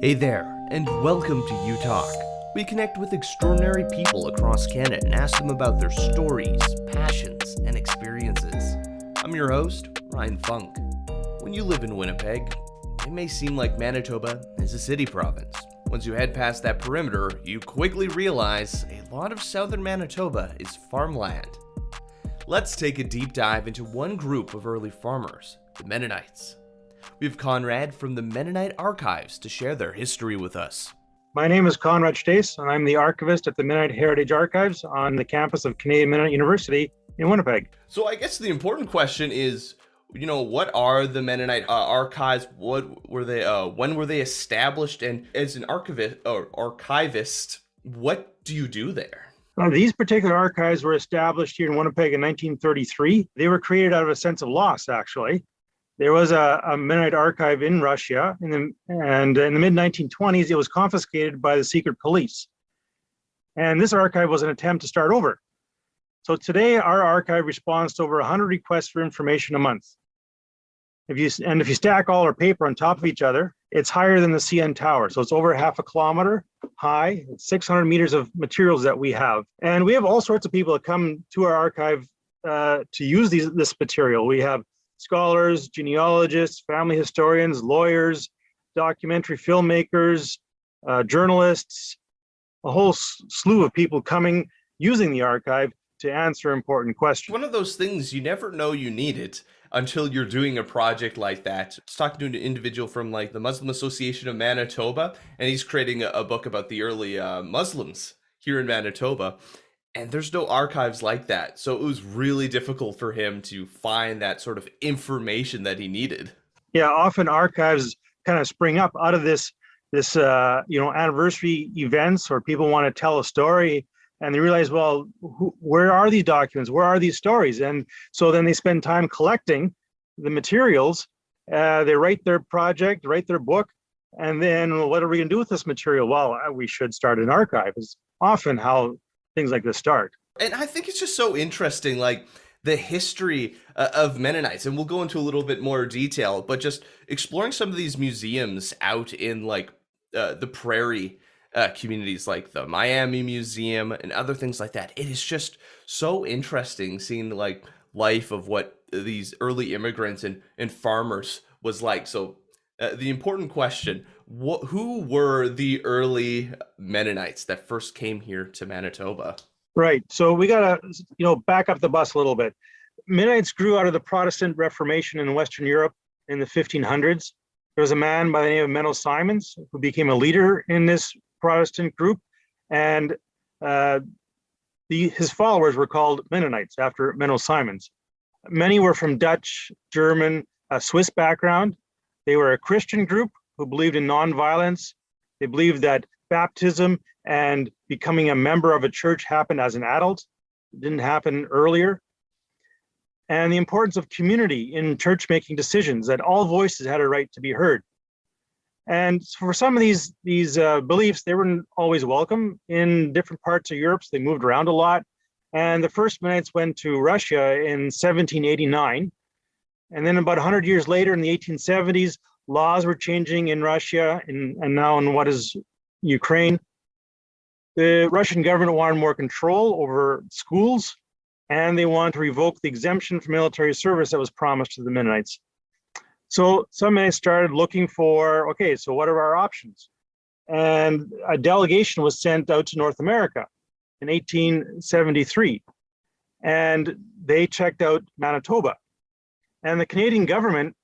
Hey there, and welcome to You Talk. We connect with extraordinary people across Canada and ask them about their stories, passions, and experiences. I'm your host, Ryan Funk. When you live in Winnipeg, it may seem like Manitoba is a city province. Once you head past that perimeter, you quickly realize a lot of southern Manitoba is farmland. Let's take a deep dive into one group of early farmers, the Mennonites. We have Conrad from the Mennonite Archives to share their history with us. My name is Conrad, and I'm the archivist at the Mennonite Heritage Archives on the campus of Canadian Mennonite University in Winnipeg. So I guess the important question is, what are the Mennonite archives? What were they? When were they established? And as an archivist, what do you do there? These particular archives were established here in Winnipeg in 1933. They were created out of a sense of loss, actually. There was a Mennonite archive in Russia, and in the mid-1920s, it was confiscated by the secret police. And this archive was an attempt to start over. So today, our archive responds to over 100 requests for information a month. If you stack all our paper on top of each other, it's higher than the CN Tower. So it's over half a kilometer high. It's 600 meters of materials that we have. And we have all sorts of people that come to our archive to use this material. We have scholars, genealogists, family historians, lawyers, documentary filmmakers, journalists, a whole slew of people coming using the archive to answer important questions. One of those things you never know you need it until you're doing a project like that. I was talking to an individual from the Muslim Association of Manitoba, and he's creating a book about the early Muslims here in Manitoba. And there's no archives like that. So it was really difficult for him to find that sort of information that he needed. Yeah, often archives kind of spring up out of this anniversary events, or people want to tell a story and they realize, well, where are these documents? Where are these stories? And so then they spend time collecting the materials. They write their project, write their book, and then what are we going to do with this material? Well, we should start an archive. Is often how things like this start. And I think it's just so interesting, the history of Mennonites, and we'll go into a little bit more detail, but just exploring some of these museums out in the prairie communities, like the Miami Museum and other things like that. It is just so interesting seeing life of what these early immigrants and farmers was like. So the important question, who were the early Mennonites that first came here to Manitoba? Right. So we got to, back up the bus a little bit. Mennonites grew out of the Protestant Reformation in Western Europe in the 1500s. There was a man by the name of Menno Simons who became a leader in this Protestant group, and his followers were called Mennonites after Menno Simons. Many were from Dutch, German, Swiss background. They were a Christian group who believed in nonviolence. They believed that baptism and becoming a member of a church happened as an adult. It didn't happen earlier. And the importance of community in church making decisions, that all voices had a right to be heard. And for some of these beliefs, they weren't always welcome in different parts of Europe, so they moved around a lot. And the first Mennonites went to Russia in 1789. And then about 100 years later, in the 1870s, laws were changing in Russia and now in what is Ukraine. The Russian government wanted more control over schools, and they wanted to revoke the exemption from military service that was promised to the Mennonites. So some Mennonites started looking for, okay, so what are our options? And a delegation was sent out to North America in 1873, and they checked out Manitoba. And the Canadian government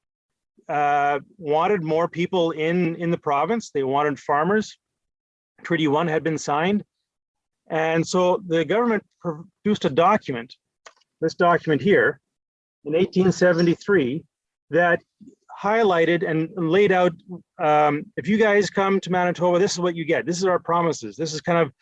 wanted more people in the province. They wanted farmers. Treaty 1 had been signed. And so the government produced a document, this document here, in 1873, that highlighted and laid out, if you guys come to Manitoba, this is what you get. This is our promises. This is kind of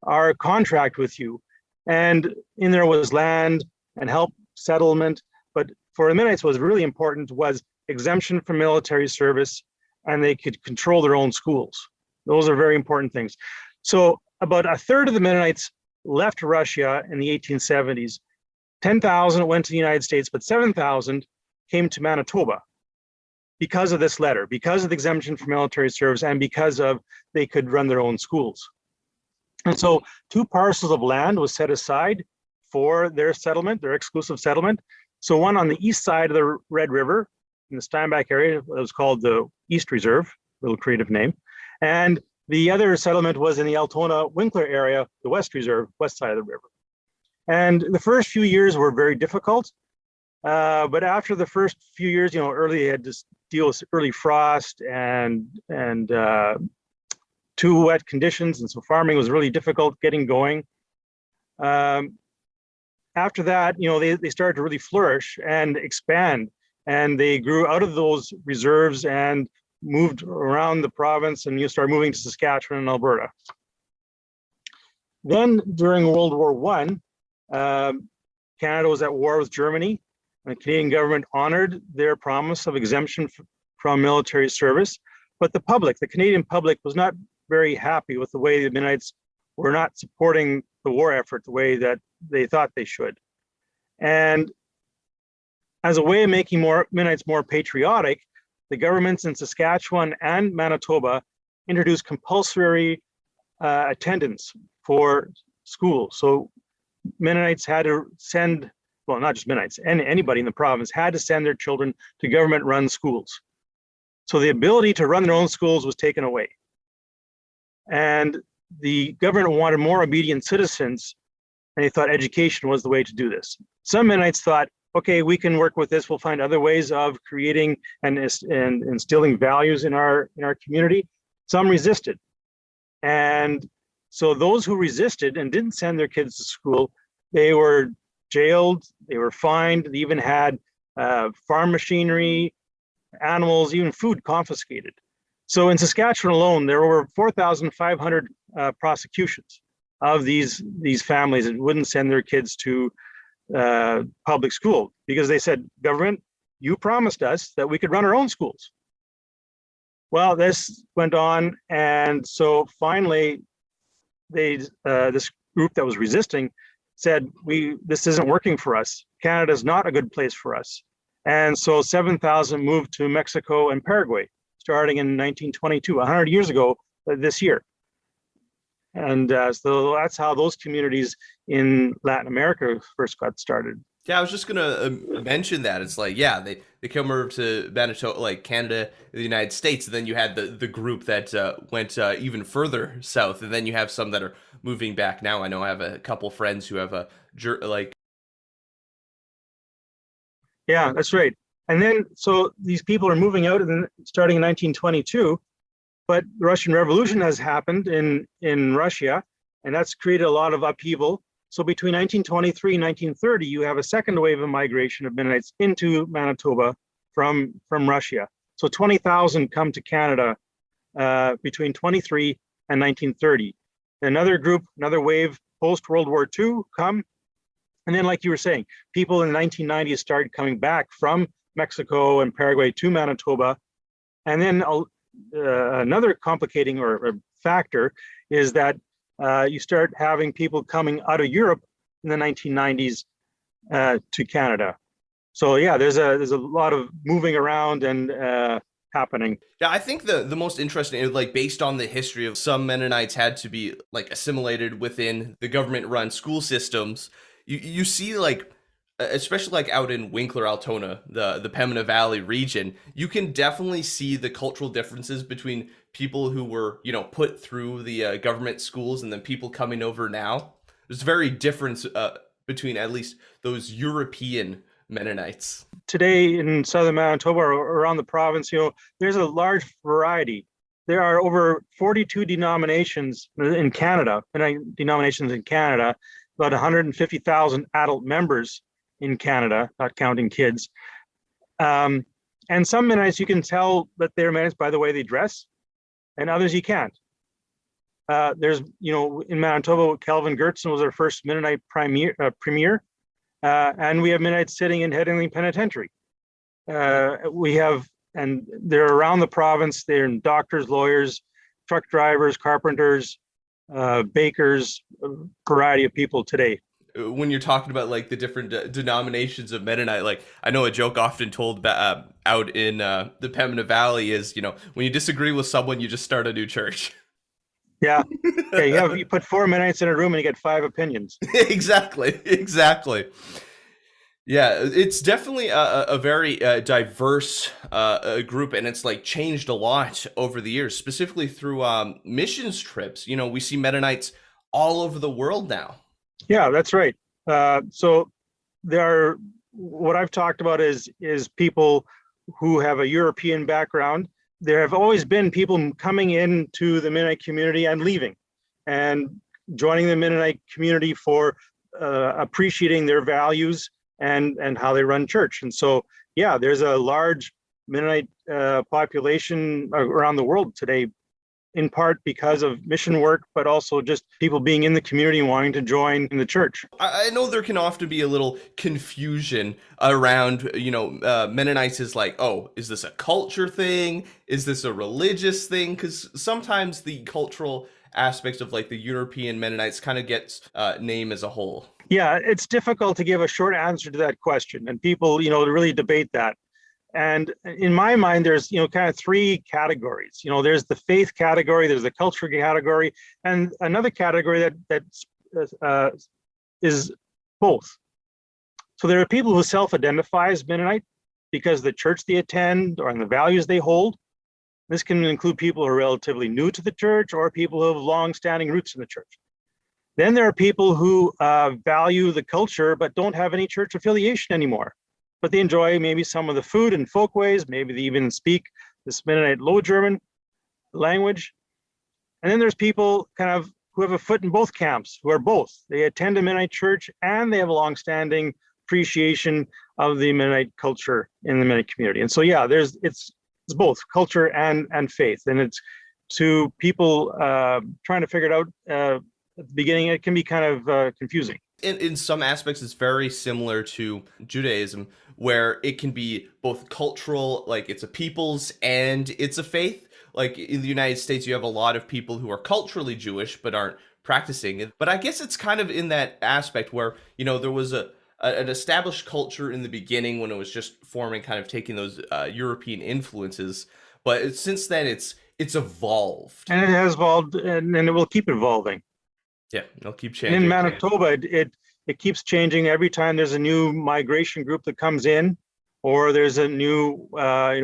our contract with you. And in there was land and help settlement. But for the Mennonites, what was really important was exemption from military service, and they could control their own schools. Those are very important things. So about a third of the Mennonites left Russia in the 1870s. 10,000 went to the United States, but 7,000 came to Manitoba. because of this letter, because of the exemption from military service, and because of they could run their own schools. And so 2 parcels of land was set aside for their settlement, their exclusive settlement. So one on the east side of the Red River in the Steinbach area, it was called the East Reserve, little creative name. And the other settlement was in the Altona-Winkler area, the West Reserve, west side of the river. And the first few years were very difficult. But after the first few years, early they had to deal with early frost and too wet conditions. And so farming was really difficult getting going. After that, they started to really flourish and expand. And they grew out of those reserves and moved around the province, and you start moving to Saskatchewan and Alberta. Then during World War I, Canada was at war with Germany, and the Canadian government honored their promise of exemption from military service. But the public, the Canadian public, was not very happy with the way the Mennonites were not supporting the war effort the way that they thought they should. And as a way of making Mennonites more patriotic, the governments in Saskatchewan and Manitoba introduced compulsory attendance for schools. So Mennonites had to send, well, not just Mennonites, anybody in the province had to send their children to government-run schools. So the ability to run their own schools was taken away. And the government wanted more obedient citizens, and they thought education was the way to do this. Some Mennonites thought, okay, we can work with this. We'll find other ways of creating and instilling values in our community. Some resisted. And so those who resisted and didn't send their kids to school, they were jailed, they were fined, they even had farm machinery, animals, even food confiscated. So in Saskatchewan alone, there were over 4,500 prosecutions of these families that wouldn't send their kids to public school because they said, government, you promised us that we could run our own schools. Well, this went on, and so finally, this group that was resisting said, this isn't working for us. Canada's not a good place for us. And so 7,000 moved to Mexico and Paraguay, starting in 1922, 100 years ago this year. And so that's how those communities in Latin America first got started. Yeah, I was just gonna mention that. It's like, yeah, they come over to Manitoba, like Canada, the United States, and then you had the group that went even further south, and then you have some that are moving back now. I know I have a couple friends who have Yeah, that's right. And then, so these people are moving out starting in 1922, but the Russian Revolution has happened in Russia, and that's created a lot of upheaval. So between 1923 and 1930, you have a second wave of migration of Mennonites into Manitoba from Russia. So 20,000 come to Canada between 23 and 1930. Another group, another wave post-World War II come. And then, like you were saying, people in the 1990s started coming back from Mexico and Paraguay to Manitoba. And then another complicating or factor is that you start having people coming out of Europe in the 1990s to Canada. So yeah, there's a lot of moving around and happening. Yeah, I think the most interesting, like based on the history of some Mennonites had to be like assimilated within the government-run school systems. You see, like, especially like out in Winkler, Altona, the Pembina Valley region, you can definitely see the cultural differences between people who were, put through the government schools and then people coming over now. There's very difference between at least those European Mennonites. Today in southern Manitoba or around the province, there's a large variety. There are over 42 denominations in Canada, about 150,000 adult members in Canada, not counting kids. And some Mennonites, you can tell that they're Mennonites by the way they dress, and others you can't. There's, in Manitoba, Calvin Gertson was our first Mennonite premier, and we have Mennonites sitting in Headingley Penitentiary. We have, and they're around the province, they're doctors, lawyers, truck drivers, carpenters, bakers, a variety of people today. when you're talking about like the different denominations of Mennonite. Like I know a joke often told out in the Pembina Valley is, when you disagree with someone, you just start a new church. Yeah. Yeah, you put 4 Mennonites in a room and you get 5 opinions. Exactly. Yeah, it's definitely a very diverse group, and it's like changed a lot over the years, specifically through missions trips. We see Mennonites all over the world now. Yeah, that's right. So there are, what I've talked about is people who have a European background. There have always been people coming into the Mennonite community and leaving, and joining the Mennonite community for appreciating their values and how they run church. And so, yeah, there's a large Mennonite population around the world today, in part because of mission work, but also just people being in the community and wanting to join in the church. I know there can often be a little confusion around, Mennonites is like, oh, is this a culture thing? Is this a religious thing? Because sometimes the cultural aspects of like the European Mennonites kind of gets name as a whole. Yeah, it's difficult to give a short answer to that question, and people, really debate that. And in my mind, there's, kind of 3 categories. There's the faith category, there's the culture category, and another category that is both. So there are people who self-identify as Mennonite because of the church they attend or the values they hold. This can include people who are relatively new to the church or people who have long-standing roots in the church. Then there are people who value the culture but don't have any church affiliation anymore. But they enjoy maybe some of the food and folkways, maybe they even speak this Mennonite Low German language. And then there's people kind of who have a foot in both camps, who are both. They attend a Mennonite church and they have a longstanding appreciation of the Mennonite culture in the Mennonite community. And so, yeah, it's both culture and faith. And it's to people trying to figure it out at the beginning, it can be kind of confusing. In some aspects, it's very similar to Judaism, where it can be both cultural, like it's a people's and it's a faith. Like in the United States, you have a lot of people who are culturally Jewish but aren't practicing it. But I guess it's kind of in that aspect where, there was an established culture in the beginning when it was just forming, kind of taking those European influences. But since then, it's evolved. And it has evolved, and it will keep evolving. Yeah, it'll keep changing. In Manitoba, it keeps changing every time there's a new migration group that comes in, or there's a new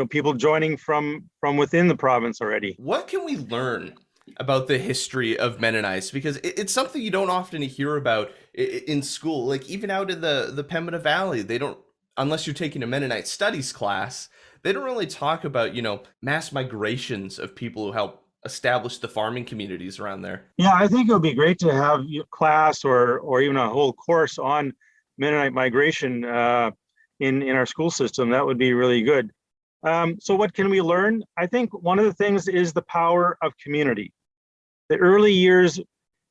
people joining from within the province already. What can we learn about the history of Mennonites? Because it's something you don't often hear about in school. Like even out in the Pembina Valley, they don't, unless you're taking a Mennonite studies class, they don't really talk about, mass migrations of people who help establish the farming communities around there. Yeah, I think it would be great to have a class or even a whole course on Mennonite migration in our school system. That would be really good. So what can we learn? I think one of the things is the power of community. The early years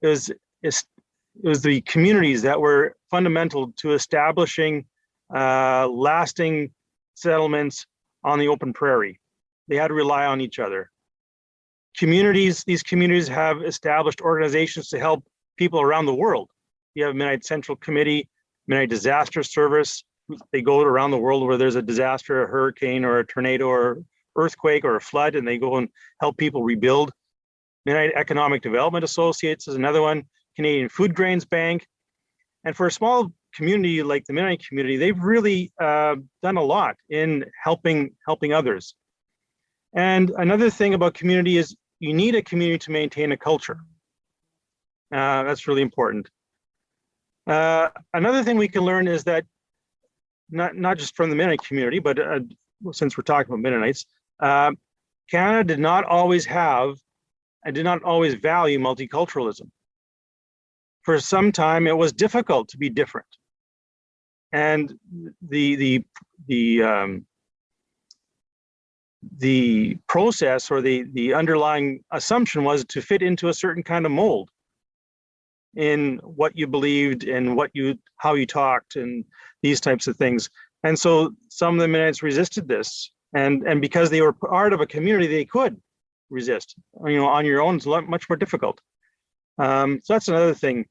it was the communities that were fundamental to establishing lasting settlements on the open prairie. They had to rely on each other. These communities have established organizations to help people around the world. You have Mennonite Central Committee, Mennonite Disaster Service. They go around the world where there's a disaster, a hurricane or a tornado or earthquake or a flood, and they go and help people rebuild. Mennonite Economic Development Associates is another one, Canadian Food Grains Bank. And for a small community like the Mennonite community, they've really done a lot in helping others. And another thing about community is you need a community to maintain a culture. That's really important. Another thing we can learn is that not just from the Mennonite community, but since we're talking about Mennonites, Canada did not always have and did not always value multiculturalism. For some time, it was difficult to be different. And the process or the underlying assumption was to fit into a certain kind of mold in what you believed and how you talked and these types of things. And so some of the Mennonites resisted this, and because they were part of a community, they could resist. On your own, it's much more difficult. So that's another thing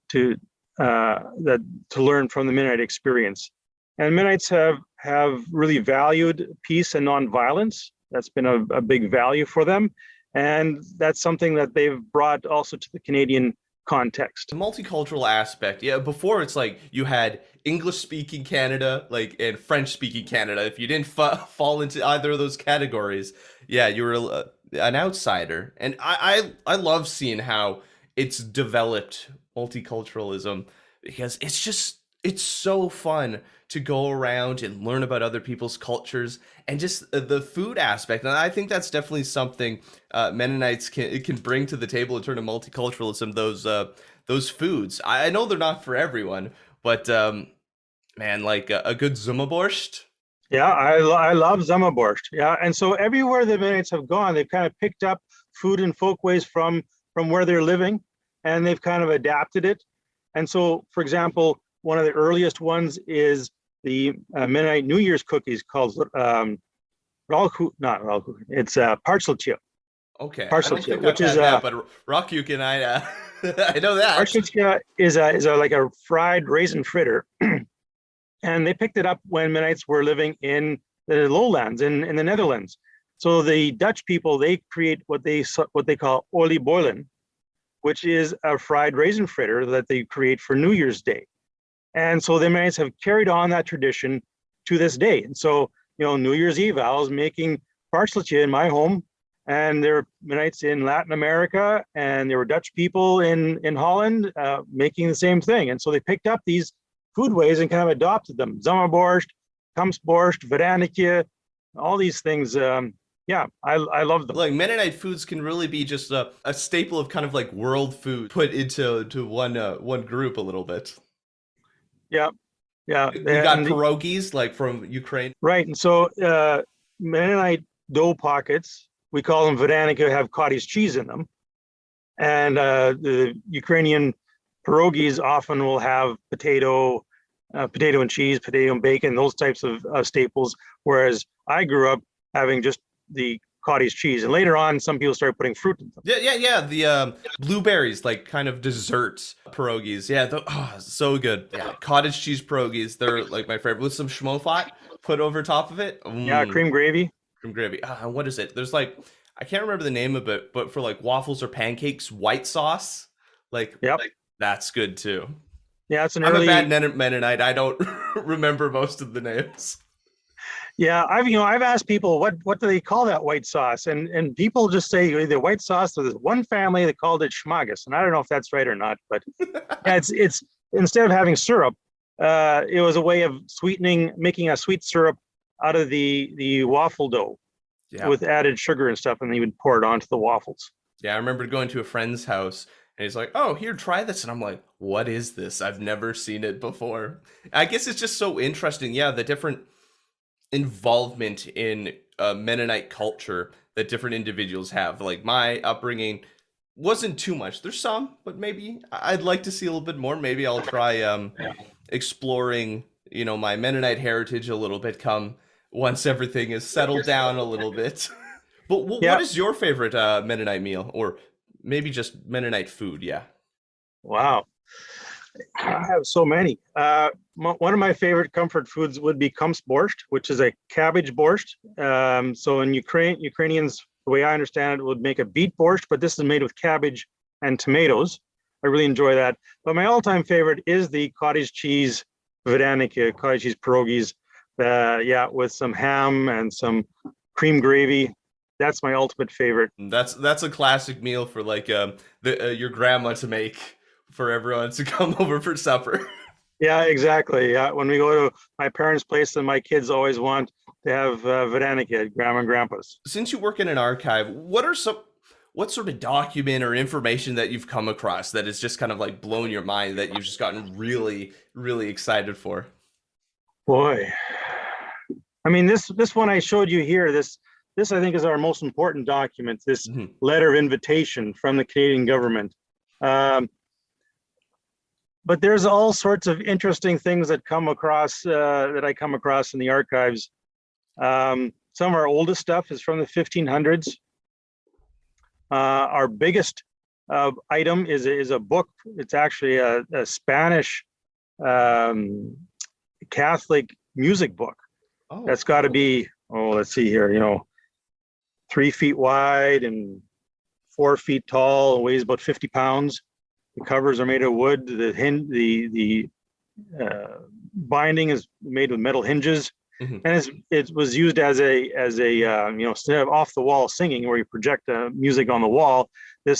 to that to learn from the Mennonite experience. And Mennonites have really valued peace and nonviolence. That's been a big value for them, and that's something that they've brought also to the Canadian context. The multicultural aspect, yeah. Before it's like you had English-speaking Canada, like and French-speaking Canada. If you didn't fall into either of those categories, yeah, you were an outsider. And I love seeing how it's developed multiculturalism because it's so fun to go around and learn about other people's cultures and just the food aspect. And I think that's definitely something Mennonites can bring to the table in terms of multiculturalism. Those foods. I know they're not for everyone, but man, like a good Zummerborscht. Yeah, I love Zummerborscht. Yeah, and so everywhere the Mennonites have gone, they've kind of picked up food and folkways from where they're living, and they've kind of adapted it. And so, for example, one of the earliest ones is the Mennonite New Year's cookies called it's Parcheltje. Okay, Parcheltje, which is that, but Rockuk and I I know that. Parcheltje is like a fried raisin fritter, and they picked it up when Mennonites were living in the lowlands in the Netherlands. So the Dutch people, they create what they call oliebollen, which is a fried raisin fritter that they create for New Year's Day. And so the Mennonites have carried on that tradition to this day. And so, New Year's Eve, I was making parcheltje in my home, and there were Mennonites in Latin America, and there were Dutch people in Holland making the same thing. And so they picked up these foodways and kind of adopted them. Zummerborscht, Kamsborscht, Veranetje, all these things. Yeah, I love them. Like Mennonite foods can really be just a staple of kind of like world food put into one group a little bit. Yeah. We got pierogies like from Ukraine. Right. And so Mennonite dough pockets, we call them veraniki, have cottage cheese in them. And the Ukrainian pierogies often will have potato and cheese, potato and bacon, those types of staples. Whereas I grew up having just the cottage cheese, and later on some people started putting fruit in them. Yeah, the blueberries, like kind of desserts pierogies. Yeah, so good. Yeah, cottage cheese pierogies, they're like my favorite, with some schmofat put over top of it. Yeah, cream gravy. What is it? There's like, I can't remember the name of it, but for like waffles or pancakes, white sauce, like that's good too. Yeah, it's I'm a bad Mennonite, I don't remember most of the names. Yeah, I've asked people what do they call that white sauce, and people just say either white sauce, or there's one family that called it schmagus, and I don't know if that's right or not, but yeah, it's instead of having syrup, it was a way of making a sweet syrup out of the waffle dough, with added sugar and stuff, and then you would pour it onto the waffles. Yeah, I remember going to a friend's house, and he's like, "Oh, here, try this," and I'm like, "What is this? I've never seen it before." I guess it's just so interesting. Yeah, the different involvement in Mennonite culture that different individuals have. Like my upbringing wasn't too much. There's some, but maybe I'd like to see a little bit more. Maybe I'll try exploring, my Mennonite heritage a little bit once everything is settled down a little bit. But what is your favorite Mennonite meal, or maybe just Mennonite food? Yeah. Wow. I have so many. One of my favorite comfort foods would be kamsborscht, which is a cabbage borscht. So in Ukrainians, the way I understand it, would make a beet borscht, but this is made with cabbage and tomatoes. I really enjoy that. But my all-time favorite is the cottage cheese veraniki, cottage cheese pierogies. With some ham and some cream gravy. That's my ultimate favorite. That's a classic meal for like your grandma to make for everyone to come over for supper. Yeah, exactly. Yeah, when we go to my parents' place, and my kids always want to have veraniki at grandma and grandpa's. Since you work in an archive, what sort of document or information that you've come across that has just kind of like blown your mind, that you've just gotten really, really excited for? Boy, I mean, this one I showed you here, this I think is our most important document, this letter of invitation from the Canadian government. But there's all sorts of interesting things that I come across in the archives. Some of our oldest stuff is from the 1500s. Our biggest item is a book. It's actually a Spanish Catholic music book. Oh, That's got to cool. be, let's see here, 3 feet wide and 4 feet tall, and weighs about 50 pounds. The covers are made of wood. The binding is made with metal hinges, Mhm. and it was used as a instead of off the wall singing where you project music on the wall,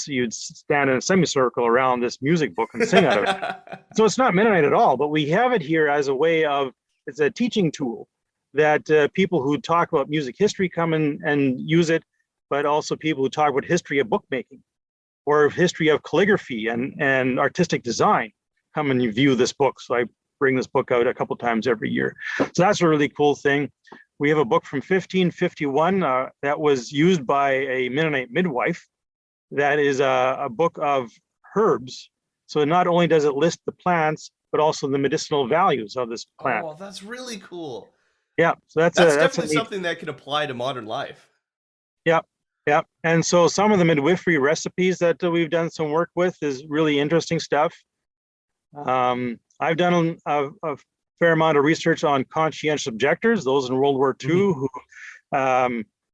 you'd stand in a semicircle around this music book and sing out of it. So it's not Mennonite at all, but we have it here as a way of, it's a teaching tool that people who talk about music history come and use it, but also people who talk about history of bookmaking or history of calligraphy and artistic design come and view this book. So I bring this book out a couple times every year. So that's a really cool thing. We have a book from 1551 that was used by a Mennonite midwife. That is a book of herbs. So not only does it list the plants, but also the medicinal values of this plant. Oh, that's really cool. Yeah, so that's a Definitely neat. something that can apply to modern life. Yeah, yeah. And so some of the midwifery recipes that we've done some work with is really interesting stuff. I've done a fair amount of research on conscientious objectors, those in World War II who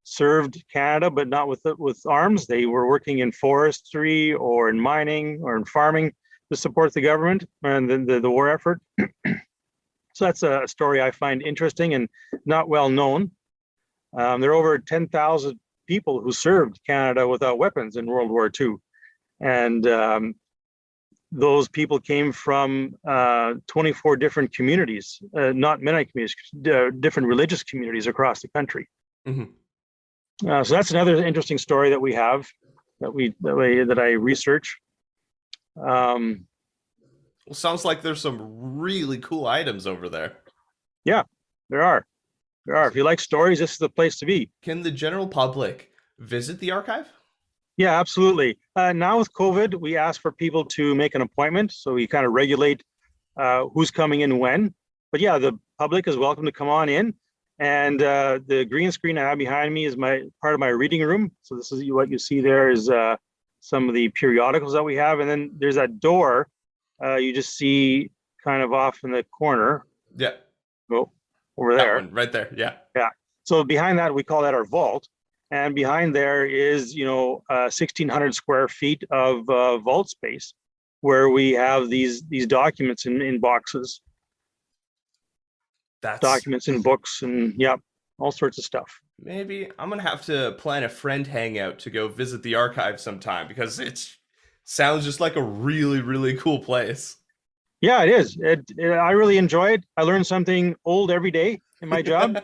served Canada, but not with arms. They were working in forestry or in mining or in farming to support the government and the war effort. So that's a story I find interesting and not well known. There are over 10,000 people who served Canada without weapons in World War II. And those people came from 24 different communities, not Mennonite communities, different religious communities across the country. Mhm. So that's another interesting story that we have that I research. Well, sounds like there's some really cool items over there. Yeah, there are. If you like stories, this is the place to be. Can the general public visit the archive? Yeah, absolutely. Now with COVID, we ask for people to make an appointment. So we kind of regulate who's coming in when. But yeah, the public is welcome to come on in. And the green screen I have behind me is part of my reading room. So this is what you see there is some of the periodicals that we have. And then there's that door you just see kind of off in the corner. Yeah. Go over That there. one right there. Yeah. Yeah. So behind that, we call that our vault. And behind there is, 1,600 square feet of vault space where we have these documents in boxes, documents in books, and yeah, all sorts of stuff. Maybe I'm gonna have to plan a friend hangout to go visit the archive sometime because it sounds just like a really, really cool place. Yeah, it is. I really enjoy it. I learn something old every day in my job.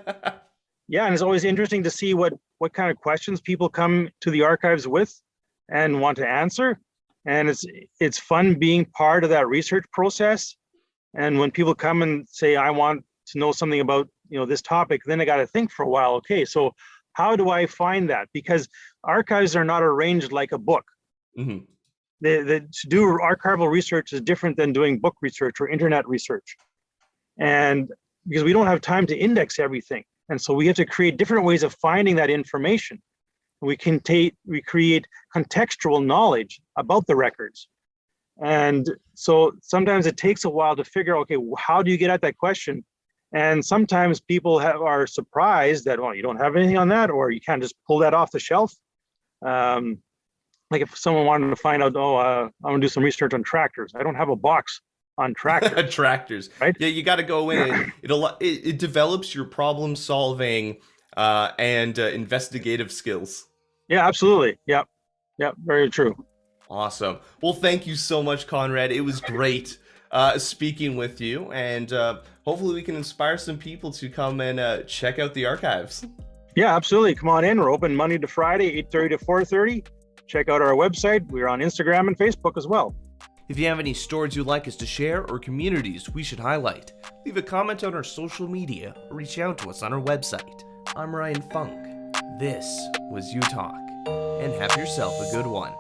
Yeah, and it's always interesting to see what kind of questions people come to the archives with and want to answer. And it's fun being part of that research process. And when people come and say, I want to know something about this topic, then I got to think for a while. Okay, so how do I find that? Because archives are not arranged like a book. Mm-hmm. To do archival research is different than doing book research or internet research. And because we don't have time to index everything. And so we have to create different ways of finding that information. We create contextual knowledge about the records. And so sometimes it takes a while to figure, okay, how do you get at that question? And sometimes people are surprised that, you don't have anything on that, or you can't just pull that off the shelf. Like if someone wanted to find out, I want to do some research on tractors. I don't have a box on tractors. Tractors, right? Yeah, you got to go in. It develops your problem solving and investigative skills. Yeah, absolutely. Yeah, very true. Awesome. Well, thank you so much, Conrad. It was great speaking with you, and hopefully we can inspire some people to come and check out the archives. Yeah, absolutely. Come on in. We're open Monday to Friday, 8:30 to 4:30. Check out our website. We're on Instagram and Facebook as well. If you have any stories you'd like us to share or communities we should highlight, leave a comment on our social media or reach out to us on our website. I'm Ryan Funk. This was You Talk, and have yourself a good one.